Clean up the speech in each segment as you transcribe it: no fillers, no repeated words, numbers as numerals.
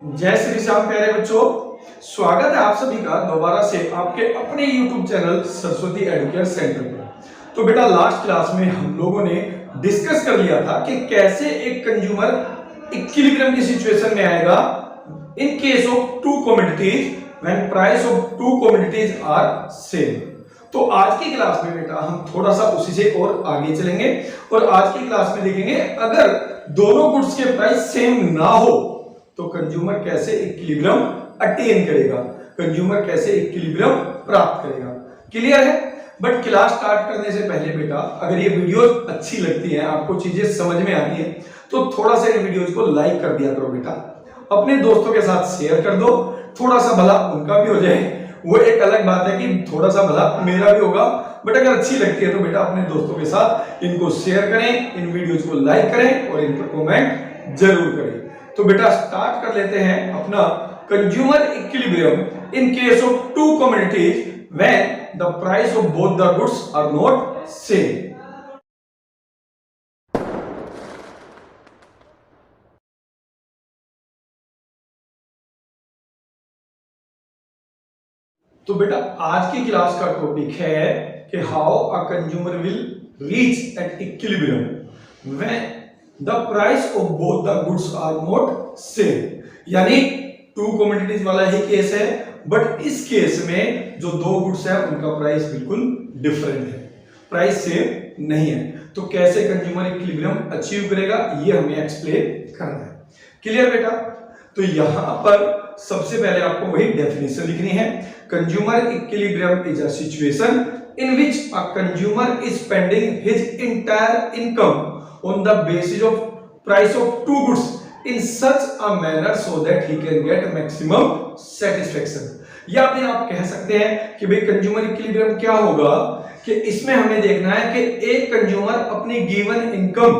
जय श्री श्याम प्यारे बच्चों, स्वागत है आप सभी का दोबारा से आपके अपने YouTube channel Saraswati Educare centre पर। तो बेटा लास्ट क्लास में हम लोगों ने डिस्कस कर लिया था कि कैसे एक कंज्यूमर इक्विलिब्रियम की सिचुएशन में आएगा in case of two commodities when price of two commodities are same. तो आज की क्लास में बेटा हम थोड़ा सा उसी से और आगे चलेंगे और आज की क्लास में देखेंगे अगर दोनों गुड्स के प्राइस सेम ना हो तो कंज्यूमर कैसे इक्विलिब्रियम अटेन करेगा, कंज्यूमर कैसे इक्विलिब्रियम प्राप्त करेगा। क्लियर है? बट क्लास स्टार्ट करने से पहले बेटा अगर ये वीडियो अच्छी लगती है, आपको चीजें समझ में आती है तो थोड़ा सा इन वीडियोस को लाइक कर दिया करो बेटा, अपने दोस्तों के साथ शेयर कर दो, थोड़ा सा भला उनका भी हो जाए। वो एक अलग बात है कि थोड़ा सा भला मेरा भी होगा, बट अगर अच्छी लगती है तो बेटा अपने दोस्तों के साथ इनको शेयर करें, इन वीडियोस को लाइक करें और इन पर कमेंट जरूर करें। तो बेटा स्टार्ट कर लेते हैं अपना consumer equilibrium in case of two commodities when the price of both the goods are not same. तो बेटा आज की क्लास का टॉपिक है कि how a consumer will reach at equilibrium when the price of both the goods are not same. यानी two commodities वाला ही केस है, बट इस केस में जो दो गुड्स है उनका प्राइस बिल्कुल डिफरेंट है, प्राइस सेम नहीं है। तो कैसे कंज्यूमर इक्विलिब्रियम अचीव करेगा ये हमें एक्सप्लेन करना है। क्लियर बेटा? तो यहां पर सबसे पहले आपको वही डेफिनेशन लिखनी है। Consumer equilibrium is a situation in which a consumer is spending his entire income on the basis of price of two goods in such a manner so that he can get maximum satisfaction। या फिर आप कह सकते हैं कि भाई consumer equilibrium क्या होगा कि इसमें हमें देखना है कि एक कंज्यूमर अपनी गिवन इनकम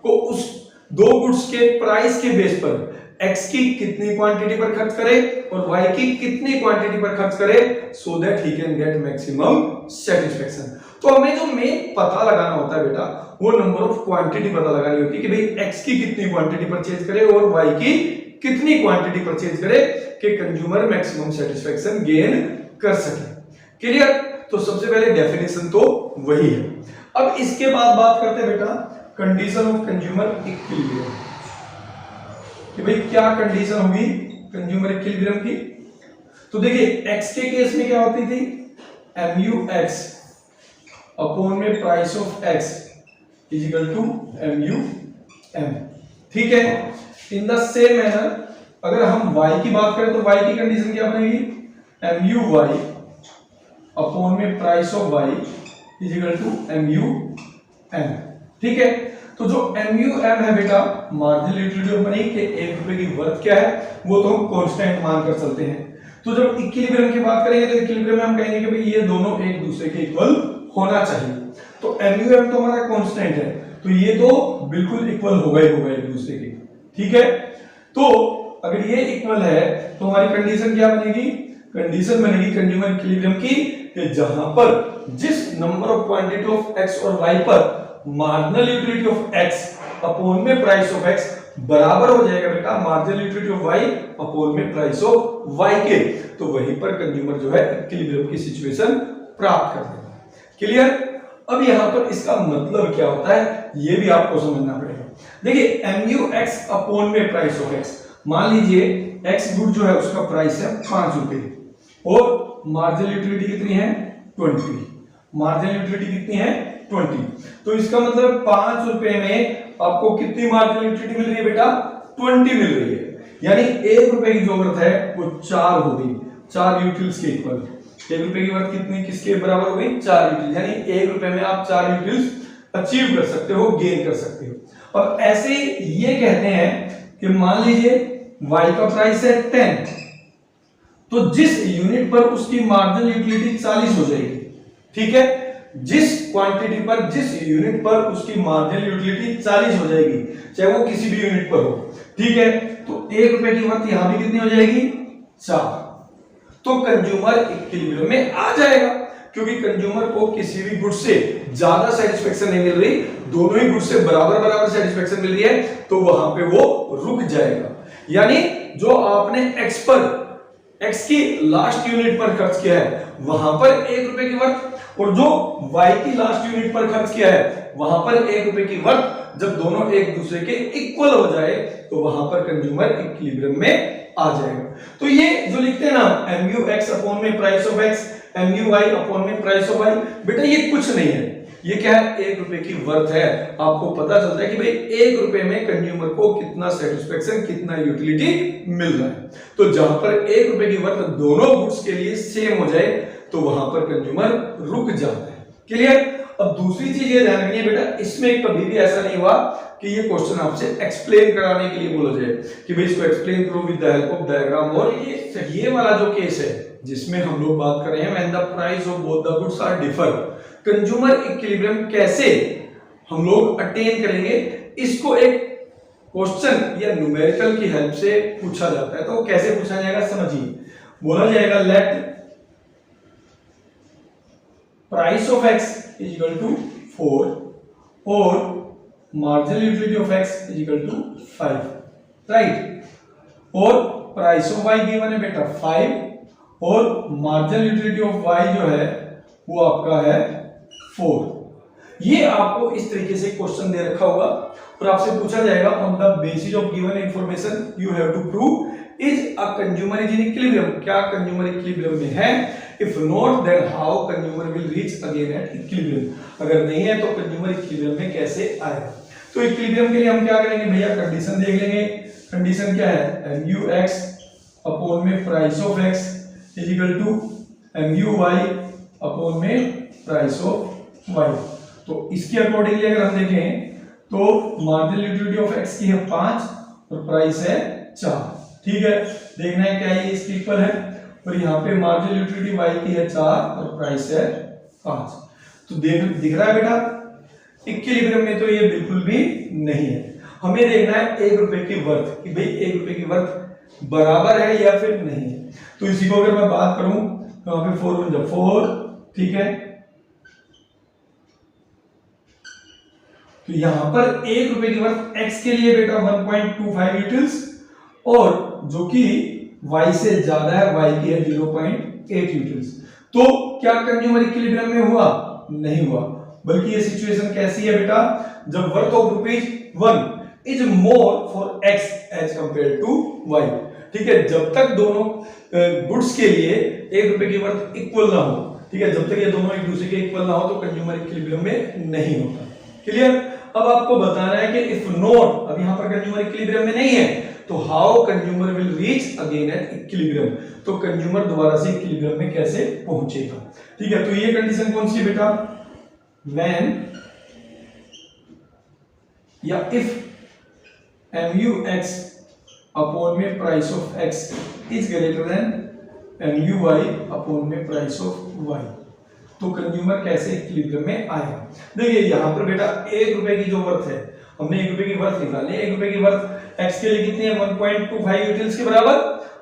को उस दो गुड्स के प्राइस के बेस पर x की कितनी क्वांटिटी पर खर्च करे और y की कितनी क्वांटिटी पर खर्च करे so that he can get maximum satisfaction. तो हमें जो मेन पता लगाना होता है बेटा वो नंबर ऑफ क्वांटिटी पता लगानी होती है कि भाई x की कितनी क्वांटिटी परचेज करे और y की कितनी क्वांटिटी परचेज करे कि कंज्यूमर मैक्सिमम सेटिस्फेक्शन गेन कर सके। क्लियर? तो सबसे पहले डेफिनेशन तो वही है। अब इसके बाद बात करते हैं बेटा कंडीशन ऑफ कंज्यूमर इक्विलिब्रियम कि भाई क्या कंडीशन होगी कंज्यूमर इक्विलिब्रियम की। तो देखिए x के केस में क्या होती थी MUX अपॉन में price of x is equal to MUM। ठीक है? इन द सेम मैनर अगर हम y की बात करें तो y की कंडीशन क्या बनेगी MUY अपॉन में price of y is equal to MUM। ठीक है? तो जो MUM है बेटा मार्जिनल यूटिलिटी ऑफ मनी के 1 रुपए की वर्थ क्या है वो तो हम कांस्टेंट मानकर चलते हैं। तो जब इक्विलिब्रियम की बात करेंगे तो इक्विलिब्रियम में हम कहेंगे कि भाई ये दोनों एक दूसरे के इक्वल होना चाहिए। तो MUM तो हमारा कांस्टेंट है तो ये तो बिल्कुल इक्वल होगा ही होगा एक दूसरे के। ठीक है? तो अगर ये इक्वल है तो हमारी कंडीशन क्या बनेगी? कंडीशन बनेगी कंज्यूमर इक्विलिब्रियम की कि जहां पर जिस number of quantity of x और y पर marginal utility of x upon में प्राइस ऑफ x बराबर हो जाएगा बेटा marginal utility of y upon में प्राइस ऑफ y के, तो वहीं पर कंज्यूमर जो है इक्विलिब्रियम की सिचुएशन प्राप्त कर देगा। क्लियर? अब यहां पर इसका मतलब क्या होता है ये भी आपको समझना पड़ेगा। देखिए MUX अपॉन में प्राइस ऑफ x, मान लीजिए x गुड जो है उसका प्राइस है 5 रुपए और मार्जिनल यूटिलिटी कितनी है 20। मार्जिनल यूटिलिटी कितनी है 20। तो इसका मतलब 5 रुपए में आपको कितनी मार्जिनल यूटिलिटी मिल रही है बेटा 20 मिल रही है। यानी 1 रुपए की जो वर्थ है वो 4 हो गई, 4 यूटिल्स के इक्वल। 1 रुपए की वर्थ कितनी किसके बराबर हो गई 4 यूटिल्स। यानी 1 रुपए में आप 4 यूटिल्स अचीव कर सकते हो, गेन कर सकते हो। और ऐसे ये कहते हैं कि मान लीजिए y का प्राइस है 10 तो जिस यूनिट पर उसकी मार्जिनल यूटिलिटी 40 हो जाएगी। ठीक है? जिस क्वांटिटी पर जिस यूनिट पर उसकी मार्जिनल यूटिलिटी 40 हो जाएगी चाहे वो किसी भी यूनिट पर हो। ठीक है? तो 1 रुपए की वर्थ यहां भी कितनी हो जाएगी 4। तो कंज्यूमर इक्विलिब्रियम में आ जाएगा क्योंकि कंज्यूमर को किसी भी गुड से ज्यादा सेटिस्फेक्शन नहीं मिल रही, दोनों ही गुड से बराबर बराबर सेटिस्फेक्शन मिल रही है तो वहां पे वो रुक जाएगा। यानी जो आपने एक्स पर, एक्स की लास्ट यूनिट पर खर्च किया है वहां पर 1 रुपए की वर्थ, और जो वाई की लास्ट यूनिट पर खर्च किया है वहां पर 1 रुपए की वर्थ, जब दोनों एक दूसरे के इक्वल हो जाए तो वहां पर कंज्यूमर इक्विलिब्रियम में आ जाएगा। तो ये जो लिखते हैं ना mu x अपॉन में price of x, mu y upon में प्राइस ऑफ y, बेटा ये कुछ नहीं है, ये क्या है, 1 रुपए की वर्थ है। आपको पता चलता है कि भाई 1 रुपए में कंज्यूमर को कितना सेटिस्फेक्शन, कितना यूटिलिटी मिल रहा है। तो जहां पर 1 रुपए की वर्थ दोनों गुड्स के लिए सेम हो जाए तो वहां पर कंज्यूमर रुक जाता है। क्लियर? अब दूसरी चीज ये ध्यान रखिए बेटा, इसमें कभी भी ऐसा नहीं हुआ कि ये क्वेश्चन आपसे एक्सप्लेन कराने के लिए बोला जाए कि भाई इसको एक्सप्लेन करो with the help of diagram. और ये वाला जो केस है जिसमें हम लोग बात कर रहे हैं when the price of both the goods are differ, consumer equilibrium कैसे हम लोग अटेन करेंगे, इसको एक क्वेश्चन या न्यूमेरिकल की हेल्प से पूछा जाता है। तो कैसे पूछा जाएगा समझिए, बोला जाएगा late price of x is equal to 4 और marginal utility of x is equal to 5, right? और प्राइस ऑफ y गिवन है बेटा 5 और मार्जिनल यूटिलिटी ऑफ y जो है वो आपका है 4। ये आपको इस तरीके से क्वेश्चन दे रखा होगा और आपसे पूछा जाएगा on the basis of given information you have to prove is a consumer is in equilibrium, क्या कंज्यूमर इक्विलिब्रियम में है? If not then how consumer will reach again at equilibrium, अगर नहीं है तो कंज्यूमर इक्विलिब्रियम में कैसे आएगा? तो इक्विलिब्रियम के लिए हम क्या करेंगे भैया, कंडीशन देख लेंगे। कंडीशन क्या है, mu x अपॉन में price of x is equal to mu y upon में प्राइस ऑफ y। तो इसके अकॉर्डिंगली अगर हम देखें तो मार्जिनल यूटिलिटी ऑफ x की है 5 और प्राइस है 4, ठीक है? देखना है क्या ये इसके इक्वल है, और यहाँ पे मार्जिनल यूटिलिटी y की है 4 और प्राइस है 5। तो दिख रहा है बेटा, इक्विलिब्रियम में तो ये बिल्कुल भी नहीं है। हमें देखना है 1 रुपए की वर्थ कि भाई 1 रुपए की वर्थ बराबर है या फिर नहीं है। तो इसी को अगर मैं बात करूं तो वहां पे 4 बन 4, ठीक है? तो यहां पर 1 रुपए की वर्थ x के लिए बेटा 1.25 यूटिल्स और जो कि y से ज्यादा है, y की है 0.8 यूटिल्स। तो क्या कंज्यूमर इक्विलिब्रियम में हुआ? नहीं हुआ, बल्कि ये सिचुएशन कैसी है बेटा, जब worth of ₹1 is more for x as compare to y, ठीक है? जब तक दोनों गुड्स के लिए 1 रुपए की वर्थ इक्वल ना हो, ठीक है, जब तक ये दोनों एक दूसरे के इक्वल ना हो तो कंज्यूमर इक्विलिब्रियम में नहीं होता। क्लियर? अब आपको बताना है कि इफ नॉट, अब यहां पर कंज्यूमर इक्विलिब्रियम में नहीं है तो how consumer will reach again at equilibrium, तो कंज्यूमर दोबारा से इक्विलिब्रियम में कैसे पहुंचेगा, ठीक है? तो ये कंडीशन कौन सी बेटा, व्हेन या इफ mu x अपॉन में price of x is greater than mu y upon में प्राइस ऑफ y, तो कंज्यूमर कैसे इक्विलिब्रियम में आएगा? देखिए यहां पर बेटा 1 रुपए की जो वर्थ है, हमने 1 रुपए की वर्थ निकाली। 1 रुपए की वर्थ x के लिए कितनी है, 1.25 यूटिल्स के बराबर,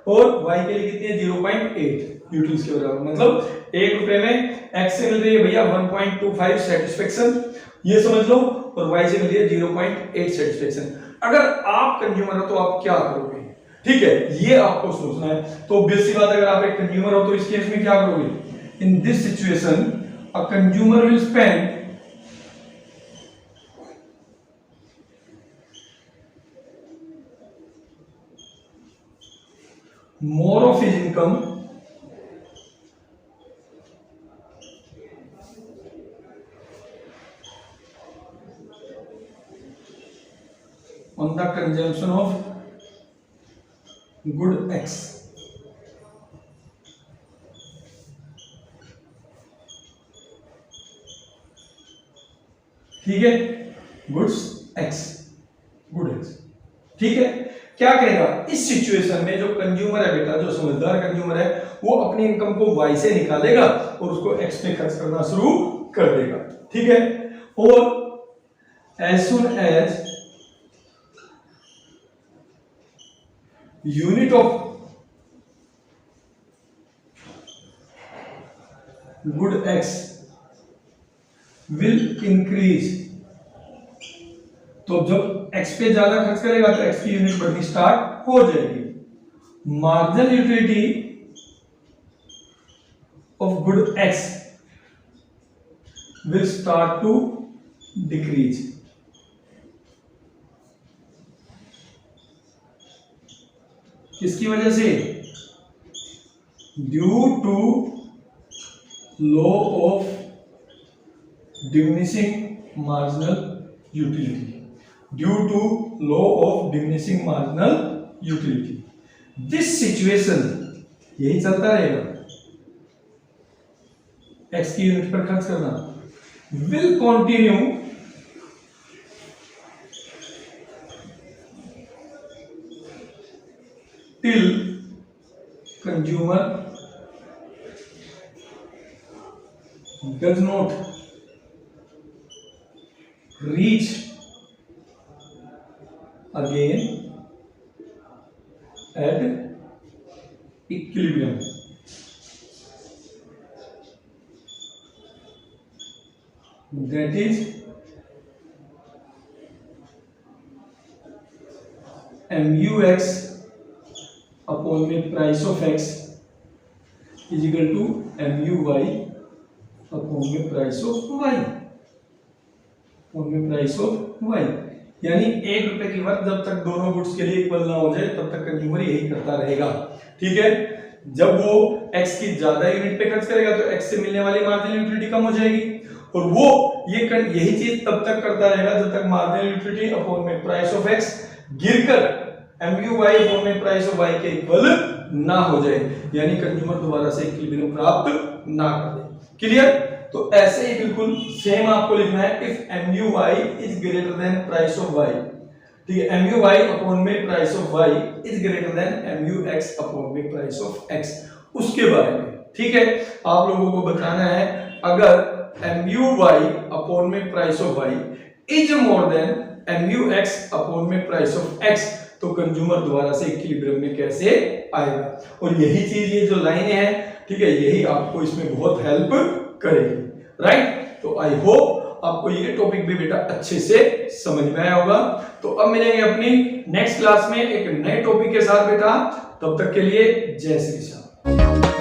और y के लिए कितनी है, 0.8 यूटिल्स के बराबर। मतलब 1 रुपए में x से मिल रही है भैया 1.25 सेटिस्फेक्शन, ये समझ लो, और y से मिल रही है 0.8 सेटिस्फेक्शन। अगर आप कंज्यूमर हो तो आप क्या करोगे, ठीक है? ये आपको सोचना है। तो ऑब्वियस सी बात, अगर आप एक कंज्यूमर हो तो इस केस में क्या करोगे? In this situation, a consumer will spend more of his income on the consumption of good X. ठीक है, गुड्स x, गुड x, ठीक है? क्या करेगा इस सिचुएशन में, जो कंज्यूमर है बेटा, जो समझदार कंज्यूमर है, वो अपनी इनकम को y से निकालेगा और उसको x पे खर्च करना शुरू कर देगा, ठीक है? और as soon as unit of good x will increase, तो जब x पे ज्यादा खर्च करेगा तो x की यूनिट बढ़नी स्टार्ट हो जाएगी, marginal utility of good X will start to decrease. किसकी वजह से? Due to law of diminishing marginal utility. Due to law of diminishing marginal utility. This situation यही चलता रहेगा. एक्स की यूनिट पर खर्च करना will continue till consumer does not reach again at equilibrium. That is MUX upon में price of X is equal to MUY upon में price of Y. upon में price of Y. यानी 1 रुपए की वर्थ जब तक दोनों गुड्स के लिए इक्वल ना हो जाए तब तक कंज्यूमर यही करता रहेगा. ठीक है. जब वो X की ज्यादा यूनिट पे खर्च करेगा तो X से मिलने वाली मार्जिनल यूटिलिटी कम हो जाएगी और वो यही चीज तब तक करता रहेगा जब तक मार्जिनल यूटिलिटी अपॉन में प्राइस ऑफ X गिरकर MUY अपॉन में प्राइस ऑफ Y के इक्वल ना हो जाए. यानी कंज्यूमर दोबारा से इक्विलिब्रियम प्राप्त ना कर दे. क्लियर. तो ऐसे ही बिल्कुल सेम आपको लिखना है if MUY is greater than price of Y. ठीक है. MUY अपॉन में price of Y is greater than MUX upon में प्राइस ऑफ X. उसके बारे में ठीक है आप लोगों को बताना है अगर MUY अपॉन में price of Y is more than MUX upon में प्राइस ऑफ X तो कंज्यूमर दोबारा से इक्विलिब्रियम में कैसे आएगा. और यही चीज ये जो लाइनें हैं ठीक है यही आपको इसमें बहुत हेल्प करेगी. राइट. तो आई होप आपको ये टॉपिक भी बेटा अच्छे से समझ में आया होगा. तो अब मिलेंगे अपनी नेक्स्ट क्लास में एक नए टॉपिक के साथ बेटा. तब तक के लिए जय श्री कृष्ण.